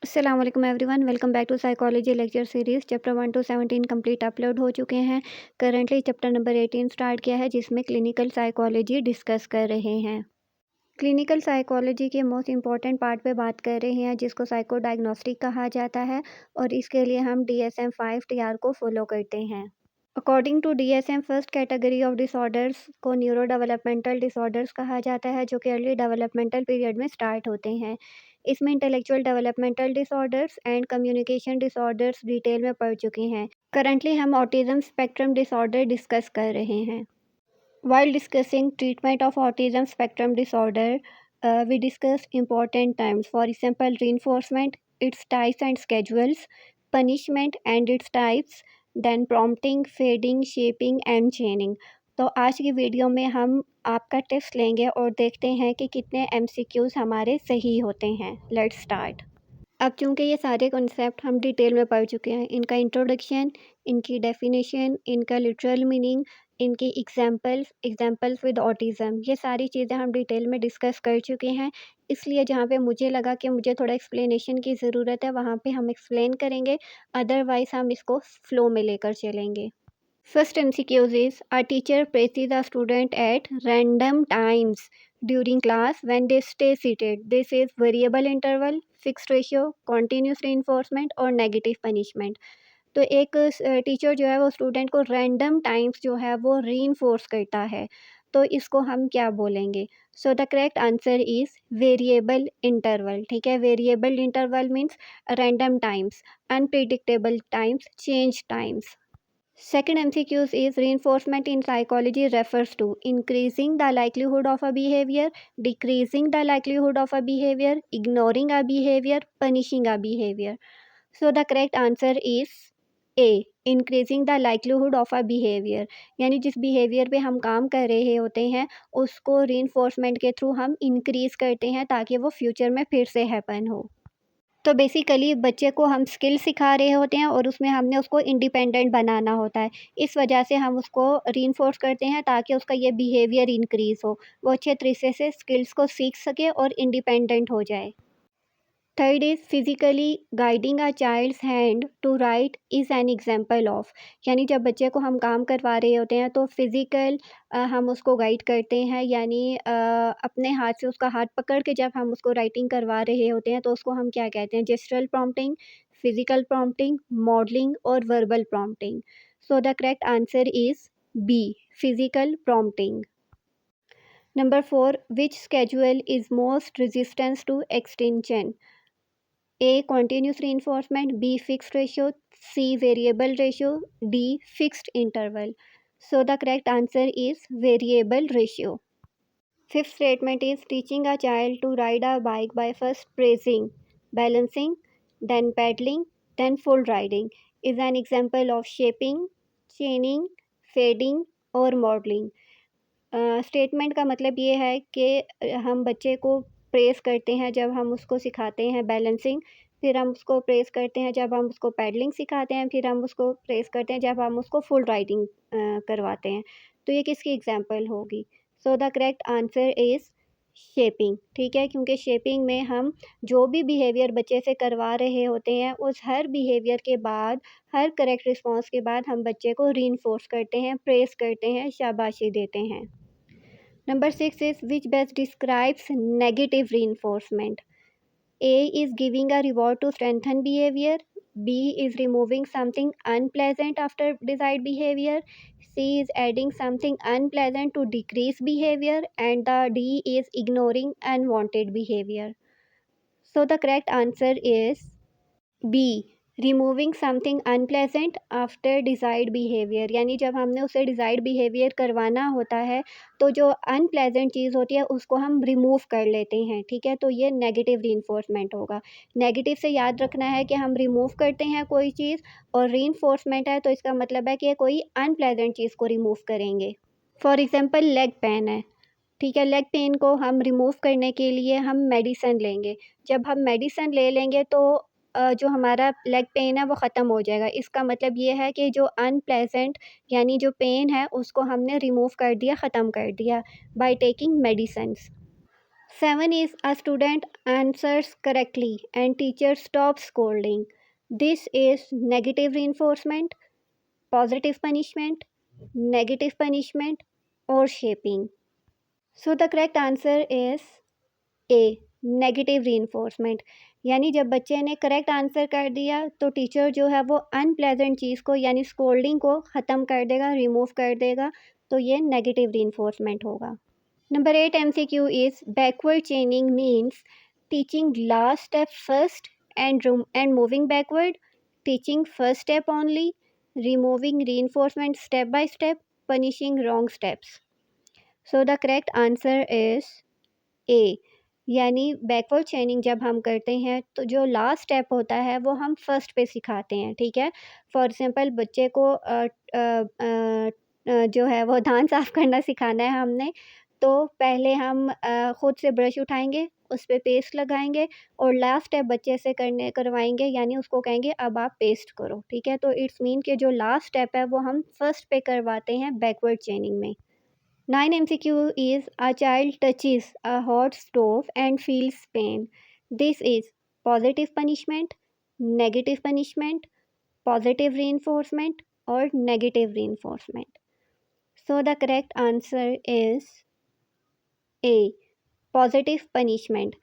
अस्सलाम वालेकुम everyone, welcome back to psychology lecture series. Chapter 1 to 17 complete upload हो चुके हैं। करंटली चैप्टर नंबर 18 स्टार्ट किया है, जिसमें क्लिनिकल साइकोलॉजी डिस्कस कर रहे हैं। क्लिनिकल साइकोलॉजी के मोस्ट इंपॉर्टेंट पार्ट पे बात कर रहे हैं, जिसको साइको डायग्नोस्टिक कहा जाता है, और इसके लिए हम DSM-5 TR को फॉलो करते हैं। According to DSM, first category of disorders को न्यूरो डेवलपमेंटल डिसऑर्डर्स कहा जाता है, जो कि अर्ली डेवलपमेंटल पीरियड में स्टार्ट होते हैं। इसमें intellectual developmental disorders and communication disorders detail में पढ़ चुके हैं। करंटली हम ऑटिज्म स्पेक्ट्रम डिसऑर्डर डिस्कस कर रहे हैं। While discussing treatment of autism spectrum disorder, we discuss important terms. For example, reinforcement, its types and schedules, punishment and its types, then prompting, fading, shaping and chaining. तो आज की video में हम आपका test लेंगे और देखते हैं कि कितने MCQs हमारे सही होते हैं। Let's start. अब चूँकि ये सारे कॉन्सेप्ट हम डिटेल में पढ़ चुके हैं, इनका इंट्रोडक्शन, इनकी डेफिनेशन, इनका लिटरल मीनिंग, इनकी एग्जांपल्स विद ऑटिज़म, ये सारी चीज़ें हम डिटेल में डिस्कस कर चुके हैं। इसलिए जहाँ पे मुझे लगा कि मुझे थोड़ा एक्सप्लेनेशन की ज़रूरत है, वहाँ पे हम एक्सप्लेन करेंगे, अदरवाइज़ हम इसको फ्लो में लेकर चलेंगे। First MCQs is a teacher praises a student at random times during class when they stay seated. This is variable interval, fixed ratio, continuous reinforcement और negative punishment. तो एक टीचर जो है वो स्टूडेंट को रैंडम टाइम्स जो है वो रीइंफोर्स करता है, तो इसको हम क्या बोलेंगे? सो the correct answer is variable interval. ठीक है, variable interval means random times, unpredictable times, change times. Second MCQs is reinforcement in psychology refers to increasing the likelihood of a behavior, decreasing the likelihood of a behavior, ignoring a behavior, punishing a behavior. So the correct answer is A, increasing the likelihood of a behavior। यानी जिस behavior पे हम काम कर रहे होते हैं उसको reinforcement के थ्रू हम increase करते हैं ताकि वो फ्यूचर में फिर से हैपन हो। तो बेसिकली बच्चे को हम स्किल सिखा रहे होते हैं और उसमें हमने उसको इंडिपेंडेंट बनाना होता है। इस वजह से हम उसको रीइंफोर्स करते हैं ताकि उसका ये बिहेवियर इंक्रीज़ हो, वो अच्छे तरीके से स्किल्स को सीख सके और इंडिपेंडेंट हो जाए। Third is physically guiding a child's hand to write is an example of. यानी जब बच्चे को हम काम करवा रहे होते हैं तो फिज़िकल हम उसको गाइड करते हैं, यानी अपने हाथ से उसका हाथ पकड़ के जब हम उसको राइटिंग करवा रहे होते हैं तो उसको हम क्या कहते हैं? Gestural prompting, physical prompting, modelling और verbal prompting. So the correct answer is B, physical prompting. Number 4, which schedule is most resistance to extinction? A, continuous reinforcement, B, fixed ratio, C, variable ratio, D, fixed interval. So the correct answer is variable ratio. Fifth statement is teaching a child to ride a bike by first praising, balancing, then pedaling, then full riding is an example of shaping, chaining, fading और modeling। Statement का मतलब ये है कि हम बच्चे को praise करते हैं जब हम उसको सिखाते हैं बैलेंसिंग, फिर हम उसको प्रेज़ करते हैं जब हम उसको पैडलिंग सिखाते हैं, फिर हम उसको प्रेज़ करते हैं जब हम उसको फुल राइडिंग करवाते हैं। तो ये किसकी एग्ज़ाम्पल होगी? सो the correct answer is shaping. ठीक है, क्योंकि शेपिंग में हम जो भी बिहेवियर बच्चे से करवा रहे होते हैं, उस हर बिहेवियर के बाद, हर करेक्ट रिस्पॉन्स के बाद हम बच्चे को रीइंफोर्स करते हैं, प्रेज़ करते हैं, शाबाशी देते हैं। Number 6 is which best describes negative reinforcement? A is giving a reward to strengthen behavior. B is removing something unpleasant after desired behavior. C is adding something unpleasant to decrease behavior. And the D is ignoring unwanted behavior. So the correct answer is B, removing something unpleasant after desired behaviour. यानी जब हमने उसे desired behaviour करवाना होता है तो जो unpleasant चीज़ होती है उसको हम रिमूव कर लेते हैं। ठीक है, तो ये नेगेटिव रीइंफोर्समेंट होगा। नेगेटिव से याद रखना है कि हम रिमूव करते हैं कोई चीज़, और रीइंफोर्समेंट है तो इसका मतलब है कि कोई अनप्लेजेंट चीज़ को रिमूव करेंगे। फॉर एग्ज़ाम्पल लेग पेन है, ठीक है, लेग पेन को हम रिमूव करने के लिए हम मेडिसिन लेंगे। जब हम मेडिसिन ले लेंगे तो जो हमारा लेग पेन है वो ख़त्म हो जाएगा। इसका मतलब ये है कि जो अनप्लेजेंट यानी जो पेन है उसको हमने रिमूव कर दिया, ख़त्म कर दिया by taking medicines. 7 is a student answers correctly and teacher stops scolding. This is negative reinforcement, positive punishment, negative punishment, or shaping. So the correct answer is A, negative reinforcement. यानी जब बच्चे ने correct answer कर दिया तो teacher जो है वो अनप्लेजेंट चीज़ को यानी स्कोल्डिंग को ख़त्म कर देगा, रिमूव कर देगा, तो ये नेगेटिव रीइंफोर्समेंट होगा। Number 8 MCQ is backward चेनिंग means teaching last step first and moving backward, teaching first step only, removing reinforcement step by step, punishing wrong steps. So the correct answer is a, यानी backward चेनिंग जब हम करते हैं तो जो last step होता है वो हम फर्स्ट पे सिखाते हैं, ठीक है। फॉर एग्जांपल बच्चे को जो है वो दांत साफ़ करना सिखाना है हमने, तो पहले हम ख़ुद से ब्रश उठाएंगे, उस पर पेस्ट लगाएंगे और लास्ट स्टेप बच्चे से करवाएंगे, यानी उसको कहेंगे अब आप पेस्ट करो, ठीक है। तो इट्स मीन कि जो लास्ट स्टेप है वो हम फर्स्ट पे करवाते हैं बैकवर्ड चेनिंग में। 9 MCQ is a child touches a hot stove and feels pain. This is positive punishment, negative punishment, positive reinforcement, or negative reinforcement. So the correct answer is A, positive punishment.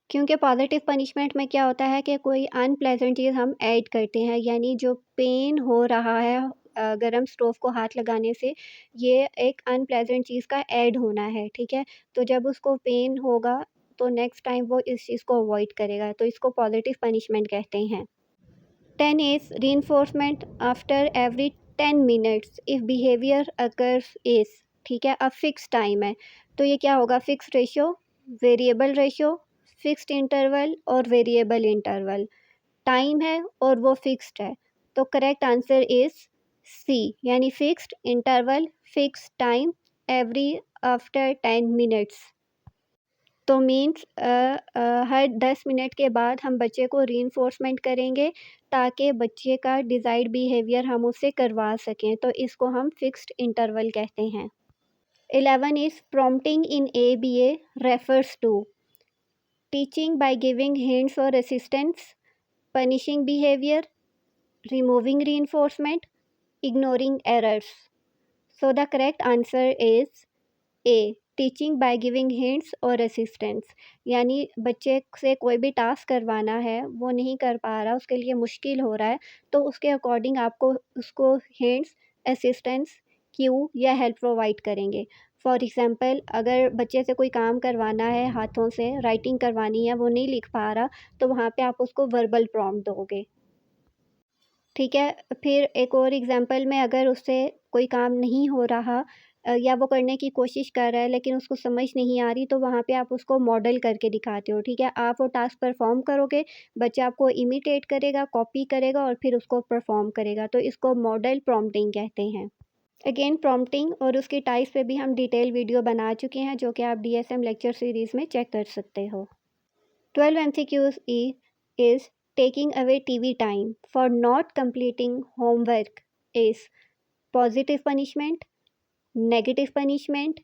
क्योंकि positive punishment में क्या होता है कि कोई unpleasant चीज़ हम add करते हैं, यानी जो पेन हो रहा है गरम स्टोव को हाथ लगाने से, ये एक अनप्लेजेंट चीज़ का ऐड होना है, ठीक है। तो जब उसको पेन होगा तो नेक्स्ट टाइम वो इस चीज़ को अवॉइड करेगा, तो इसको पॉजिटिव पनिशमेंट कहते हैं। 10 is reinforcement after every 10 minutes if behaviour occurs is, ठीक है। अब फिक्स टाइम है तो ये क्या होगा, fix ratio, variable ratio, fixed interval और वेरिएबल इंटरवल। टाइम है और वो फिक्स्ड है, तो करेक्ट आंसर इज़ सी, यानी fixed interval, fixed time, every after 10 minutes. तो मीन्स हर 10 मिनट के बाद हम बच्चे को रीइंफोर्समेंट करेंगे ताकि बच्चे का डिज़ायर्ड बिहेवियर हम उससे करवा सकें, तो इसको हम फिक्स्ड इंटरवल कहते हैं। 11 is prompting in ABA refers to teaching by giving hints or assistance, punishing behavior, removing reinforcement, ignoring errors. So the correct answer is A, teaching by giving hints और असिस्टेंस। यानी बच्चे से कोई भी task करवाना है, वो नहीं कर पा रहा, उसके लिए मुश्किल हो रहा है, तो उसके अकॉर्डिंग आपको उसको हिंट्स, असिस्टेंस, क्यू या हेल्प प्रोवाइड करेंगे। फॉर एग्ज़ाम्पल अगर बच्चे से कोई काम करवाना है, हाथों से राइटिंग करवानी है, वो नहीं लिख पा रहा, तो वहाँ पे आप उसको वर्बल प्रॉम्प्ट दोगे, ठीक है। फिर एक और एग्ज़ाम्पल में अगर उससे कोई काम नहीं हो रहा या वो करने की कोशिश कर रहा है लेकिन उसको समझ नहीं आ रही, तो वहाँ पे आप उसको मॉडल करके दिखाते हो, ठीक है। आप वो टास्क परफॉर्म करोगे, बच्चा आपको इमिटेट करेगा, कॉपी करेगा और फिर उसको परफॉर्म करेगा, तो इसको मॉडल प्रॉम्प्टिंग कहते हैं। अगेन प्रॉम्प्टिंग और उसकी टाइप्स पे भी हम डिटेल वीडियो बना चुके हैं, जो कि आप DSM लेक्चर सीरीज़ में चेक कर सकते हो। 12 MCQs is taking away TV time for not completing homework is positive punishment, negative punishment,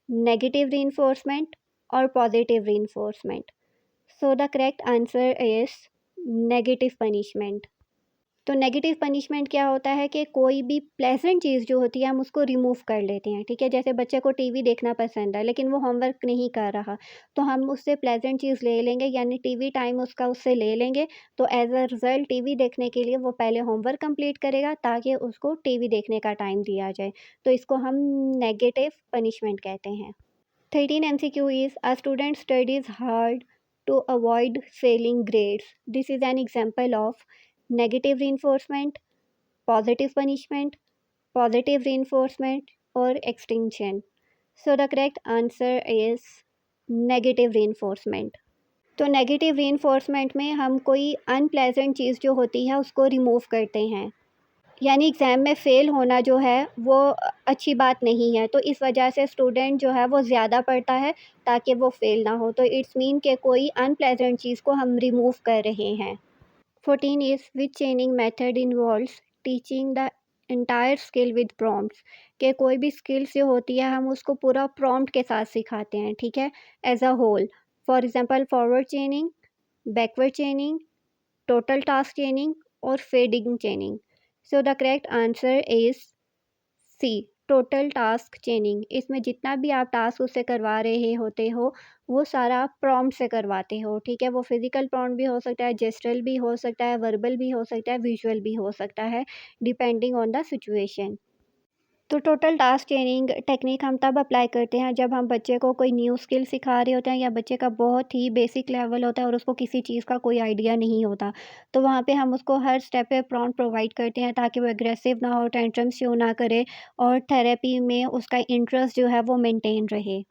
negative reinforcement, or positive reinforcement. So the correct answer is negative punishment. तो negative punishment क्या होता है कि कोई भी प्लेजेंट चीज़ जो होती है हम उसको रिमूव कर लेते हैं, ठीक है। जैसे बच्चे को टीवी देखना पसंद है लेकिन वो होमवर्क नहीं कर रहा, तो हम उससे प्लेजेंट चीज़ ले लेंगे, यानी टीवी टाइम उसका उससे ले लेंगे, तो एज अ रिज़ल्ट टीवी देखने के लिए वो पहले होमवर्क कंप्लीट करेगा ताकि उसको टीवी देखने का टाइम दिया जाए, तो इसको हम नेगेटिव पनिशमेंट कहते हैं। 13 MCQ is a student studies hard to avoid failing grades. This is an example of negative reinforcement, positive punishment, positive reinforcement, or extinction. So the correct answer is negative reinforcement. तो negative reinforcement में हम कोई unpleasant चीज़ जो होती है उसको remove करते हैं, यानी एग्ज़ाम में फ़ेल होना जो है वो अच्छी बात नहीं है, तो इस वजह से स्टूडेंट जो है वो ज़्यादा पढ़ता है ताकि वो फ़ेल ना हो, तो इट्स मीन कि कोई अनप्लेजेंट चीज़ को हम रिमूव कर रहे हैं। 14 is which chaining method involves teaching the entire skill with prompts, कि कोई भी स्किल्स जो होती है हम उसको पूरा प्रॉम्प्ट के साथ सिखाते हैं, ठीक है, as a whole. For example forward chaining, backward chaining, total task chaining और fading chaining. So the correct answer is C, total task chaining. इसमें जितना भी आप टास्क उससे करवा रहे होते हो वो सारा प्रॉम्प्ट से करवाते हो, ठीक है। वो फिजिकल प्रॉम्प्ट भी हो सकता है, जेस्टरल भी हो सकता है, वर्बल भी हो सकता है, विजुअल भी हो सकता है, डिपेंडिंग ऑन द सिचुएशन। तो टोटल टास्क चेनिंग टेक्निक हम तब अप्लाई करते हैं जब हम बच्चे को कोई न्यू स्किल सिखा रहे होते हैं या बच्चे का बहुत ही बेसिक लेवल होता है और उसको किसी चीज़ का कोई आइडिया नहीं होता। तो वहाँ पे हम उसको हर स्टेप पे प्रॉम्प्ट प्रोवाइड करते हैं ताकि वो एग्रेसिव ना हो, टेंट्रम शो ना करे और थेरेपी में उसका इंटरेस्ट जो है वो मेंटेन रहे।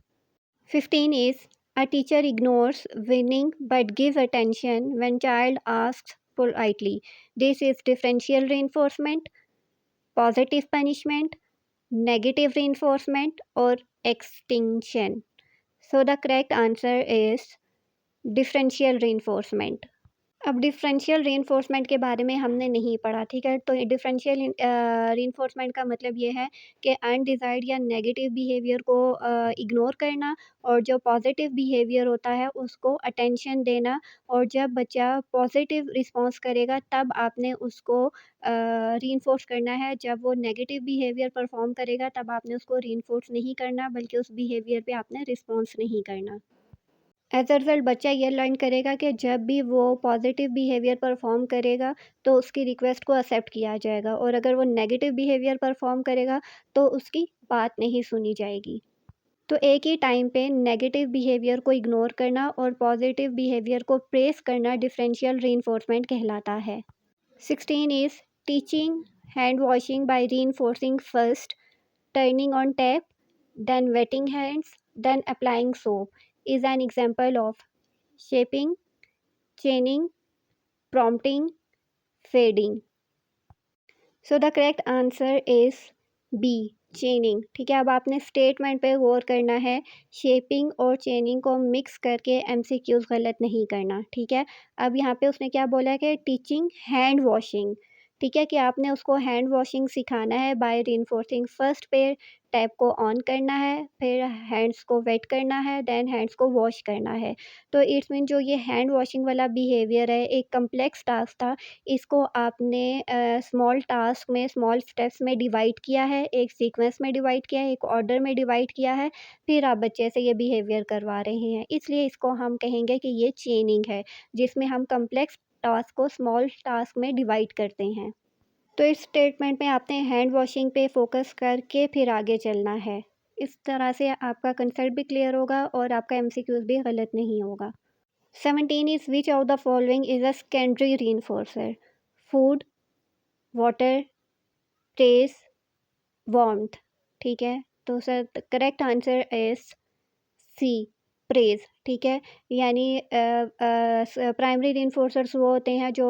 15 is a teacher ignores winning but gives attention when child asks politely. This is differential reinforcement, positive punishment, negative reinforcement or extinction. So the correct answer is differential reinforcement. अब differential reinforcement के बारे में हमने नहीं पढ़ा, ठीक है। तो डिफरेंशियल रीइंफोर्समेंट का मतलब ये है कि अनडिज़ायर्ड या नेगेटिव बिहेवियर को इग्नोर करना और जो पॉजिटिव बिहेवियर होता है उसको अटेंशन देना। और जब बच्चा पॉजिटिव रिस्पॉन्स करेगा तब आपने उसको रीइंफोर्स करना है। जब वो नेगेटिव बिहेवियर परफॉर्म करेगा तब आपने उसको रीइंफोर्स नहीं करना, बल्कि उस बिहेवियर पे आपने रिस्पॉन्स नहीं करना। एज़ अ रिज़ल्ट बच्चा ये लर्न करेगा कि जब भी वो पॉजिटिव बिहेवियर परफॉर्म करेगा तो उसकी रिक्वेस्ट को एक्सेप्ट किया जाएगा, और अगर वो नेगेटिव बिहेवियर परफॉर्म करेगा तो उसकी बात नहीं सुनी जाएगी। तो एक ही टाइम पे नेगेटिव बिहेवियर को इग्नोर करना और पॉजिटिव बिहेवियर को प्रेस करना डिफरेंशियल रीइंफोर्समेंट कहलाता है। 16 is teaching hand washing by reinforcing first, turning on tap, then wetting hands, then applying soap is an example of shaping, chaining, prompting, fading. So the correct answer is B, chaining, ठीक है। अब आपने statement पे गौर करना है, shaping और चेनिंग को mix करके एमसीक्यूज़ गलत नहीं करना, ठीक है। अब यहाँ पे उसने क्या बोला है कि टीचिंग हैंड वॉशिंग, ठीक है, कि आपने उसको हैंड वॉशिंग सिखाना है बाय रीइंफोर्सिंग। फर्स्ट पे टैप को ऑन करना है, फिर हैंड्स को वेट करना है, देन हैंड्स को वॉश करना है। तो इट्स मीन जो ये हैंड वॉशिंग वाला बिहेवियर है एक कम्प्लेक्स टास्क था, इसको आपने स्मॉल टास्क में, स्मॉल स्टेप्स में डिवाइड किया है, एक सीक्वेंस में डिवाइड किया है, एक ऑर्डर में डिवाइड किया है, फिर आप बच्चे से ये बिहेवियर करवा रहे हैं। इसलिए इसको हम कहेंगे कि ये चेनिंग है, जिसमें हम कम्प्लेक्स टास्क को स्मॉल टास्क में डिवाइड करते हैं। तो इस स्टेटमेंट में आपने हैंड वॉशिंग पे फोकस करके फिर आगे चलना है। इस तरह से आपका कंसेप्ट भी क्लियर होगा और आपका एमसीक्यूज़ भी गलत नहीं होगा। 17 is which of the following is a secondary reinforcer? Food, water, praise, warmth, ठीक है। तो sir correct answer is C, praise, ठीक है। यानी प्राइमरी रीइंफोर्सर्स वो होते हैं जो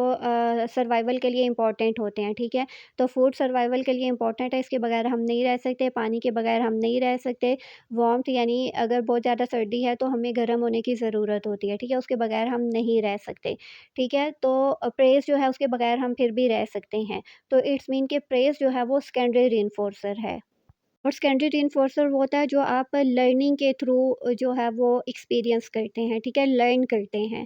सर्वाइवल के लिए इम्पॉर्टेंट होते हैं, ठीक है। तो फूड सर्वाइवल के लिए इम्पॉर्टेंट है, इसके बगैर हम नहीं रह सकते, पानी के बगैर हम नहीं रह सकते। वार्मथ यानी अगर बहुत ज़्यादा सर्दी है तो हमें गर्म होने की ज़रूरत होती है, ठीक है, उसके बगैर हम नहीं रह सकते, ठीक है। तो प्रेस जो है उसके बगैर हम फिर भी रह सकते हैं। तो इट्स मीन कि प्रेस जो है वो सेकेंडरी रीइंफोर्सर है। और सेकेंडरी रीइंफोर्सर वो होता है जो आप लर्निंग के थ्रू जो है वो एक्सपीरियंस करते हैं, ठीक है, लर्न करते हैं।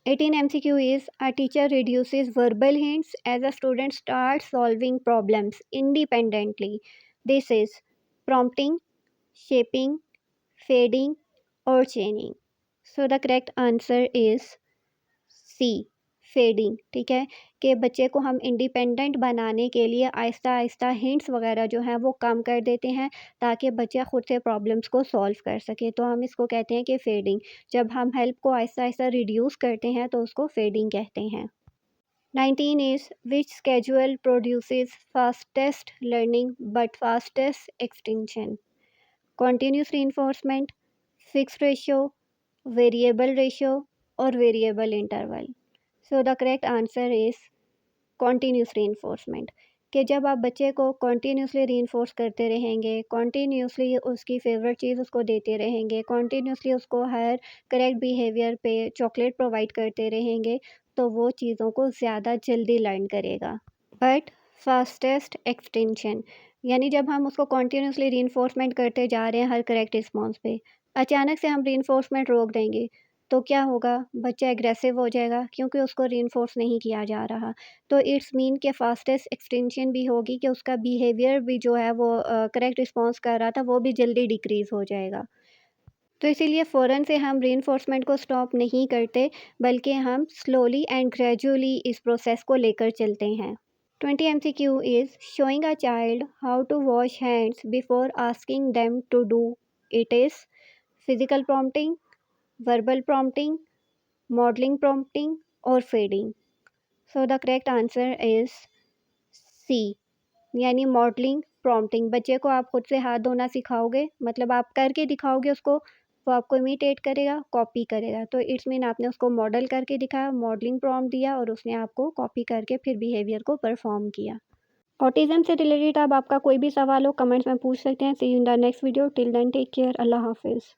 18 MCQ is a teacher reduces verbal hints as a student starts solving problems independently. This is prompting, shaping, fading or chaining. So the correct answer is C, fading, ठीक है, कि बच्चे को हम इंडिपेंडेंट बनाने के लिए आहिस्ता-आहिस्ता हिंट्स वगैरह जो हैं वो कम कर देते हैं ताकि बच्चा खुद से प्रॉब्लम्स को सॉल्व कर सके। तो हम इसको कहते हैं कि फेडिंग। जब हम हेल्प को आहिस्ता-आहिस्ता रिड्यूस करते हैं तो उसको फेडिंग कहते हैं। 19 is which schedule produces fastest learning but fastest extinction? Continuous reinforcement, fixed ratio, variable ratio or variable interval? So the correct answer is continuous reinforcement, कि जब आप बच्चे को कॉन्टीन्यूसली रीइंफोर्स करते रहेंगे, कॉन्टीन्यूसली उसकी फेवरेट चीज़ उसको देते रहेंगे, कॉन्टीन्यूसली उसको हर करेक्ट बिहेवियर पे चॉकलेट प्रोवाइड करते रहेंगे, तो वो चीज़ों को ज़्यादा जल्दी लर्न करेगा। बट फास्टेस्ट एक्सटेंशन, यानी जब हम उसको कॉन्टिन्यूसली रीइंफोर्समेंट करते जा रहे हैं हर करेक्ट रिस्पॉन्स पे, अचानक से हम रीइंफोर्समेंट रोक देंगे, तो क्या होगा? बच्चा एग्रेसिव हो जाएगा क्योंकि उसको रीइंफोर्स नहीं किया जा रहा। तो इट्स मीन कि फास्टेस्ट एक्सटेंशन भी होगी कि उसका बिहेवियर भी जो है वो करेक्ट रिस्पॉन्स कर रहा था, वो भी जल्दी डिक्रीज़ हो जाएगा। तो इसीलिए फ़ौरन से हम रीइंफोर्समेंट को स्टॉप नहीं करते, बल्कि हम स्लोली एंड ग्रेजुअली इस प्रोसेस को लेकर चलते हैं। 20 MCQ is showing a child how to wash hands before asking them to do it is physical prompting, verbal prompting, modeling prompting or feeding. So the correct answer is C, यानी modelling prompting. बच्चे को आप खुद से हाथ धोना सिखाओगे, मतलब आप करके दिखाओगे उसको, वो आपको इमिटेट करेगा, कॉपी करेगा। तो इट्स मीन आपने उसको मॉडल करके दिखाया, मॉडलिंग प्रॉम्प्ट दिया और उसने आपको कॉपी करके फिर बिहेवियर को परफॉर्म किया। ऑटिज़म से रिलेटेड अब आपका कोई भी सवाल हो कमेंट्स में पूछ सकते हैं। See you in the next video. Till then take care. अल्लाह हाफिज़।